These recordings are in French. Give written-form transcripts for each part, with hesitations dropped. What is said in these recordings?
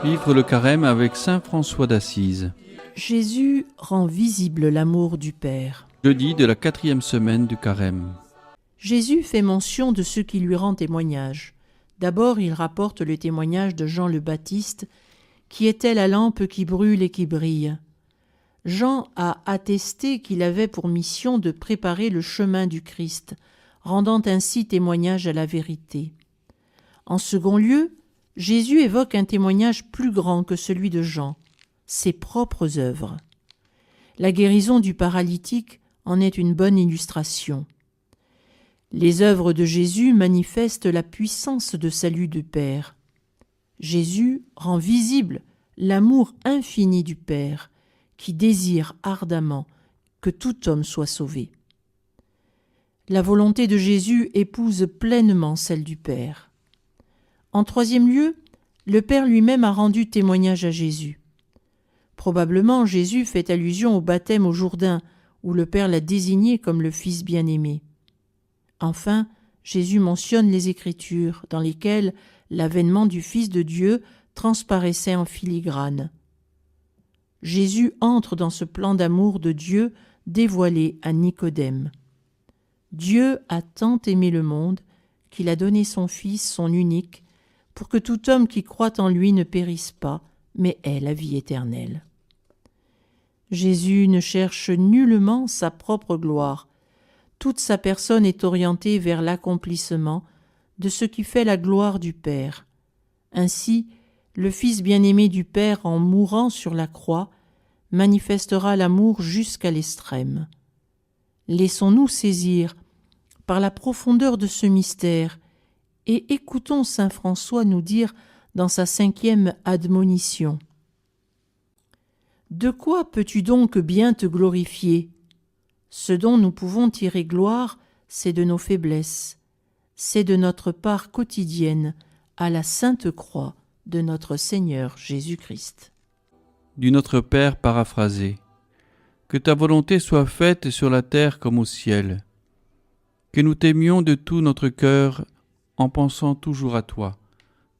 Vivre le carême avec saint François d'Assise. Jésus rend visible l'amour du Père. Jeudi de la 4e semaine du carême. Jésus fait mention de ceux qui lui rendent témoignage. D'abord, il rapporte le témoignage de Jean le Baptiste, qui était la lampe qui brûle et qui brille. Jean a attesté qu'il avait pour mission de préparer le chemin du Christ, rendant ainsi témoignage à la vérité. En second lieu, Jésus évoque un témoignage plus grand que celui de Jean, ses propres œuvres. La guérison du paralytique en est une bonne illustration. Les œuvres de Jésus manifestent la puissance de salut du Père. Jésus rend visible l'amour infini du Père, qui désire ardemment que tout homme soit sauvé. La volonté de Jésus épouse pleinement celle du Père. En troisième lieu, le Père lui-même a rendu témoignage à Jésus. Probablement, Jésus fait allusion au baptême au Jourdain, où le Père l'a désigné comme le Fils bien-aimé. Enfin, Jésus mentionne les Écritures, dans lesquelles l'avènement du Fils de Dieu transparaissait en filigrane. Jésus entre dans ce plan d'amour de Dieu dévoilé à Nicodème. Dieu a tant aimé le monde qu'il a donné son Fils, son unique, pour que tout homme qui croit en lui ne périsse pas, mais ait la vie éternelle. Jésus ne cherche nullement sa propre gloire. Toute sa personne est orientée vers l'accomplissement de ce qui fait la gloire du Père. Ainsi, le Fils bien-aimé du Père, en mourant sur la croix, manifestera l'amour jusqu'à l'extrême. Laissons-nous saisir par la profondeur de ce mystère et écoutons saint François nous dire dans sa 5e admonition : « De quoi peux-tu donc bien te glorifier ? Ce dont nous pouvons tirer gloire, c'est de nos faiblesses, c'est de notre part quotidienne à la sainte croix de notre Seigneur Jésus-Christ. » Du Notre Père paraphrasé. Que ta volonté soit faite sur la terre comme au ciel. Que nous t'aimions de tout notre cœur en pensant toujours à toi,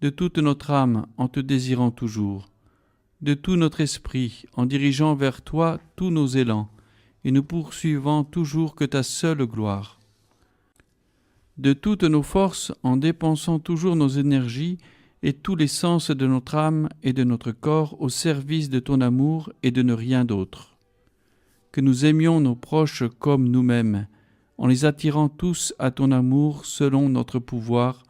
de toute notre âme en te désirant toujours, de tout notre esprit en dirigeant vers toi tous nos élans et nous poursuivant toujours que ta seule gloire, de toutes nos forces en dépensant toujours nos énergies et tous les sens de notre âme et de notre corps au service de ton amour et de ne rien d'autre. Que nous aimions nos proches comme nous-mêmes, en les attirant tous à ton amour selon notre pouvoir,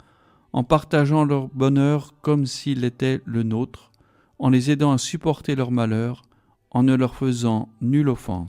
en partageant leur bonheur comme s'il était le nôtre, en les aidant à supporter leur malheur, en ne leur faisant nulle offense.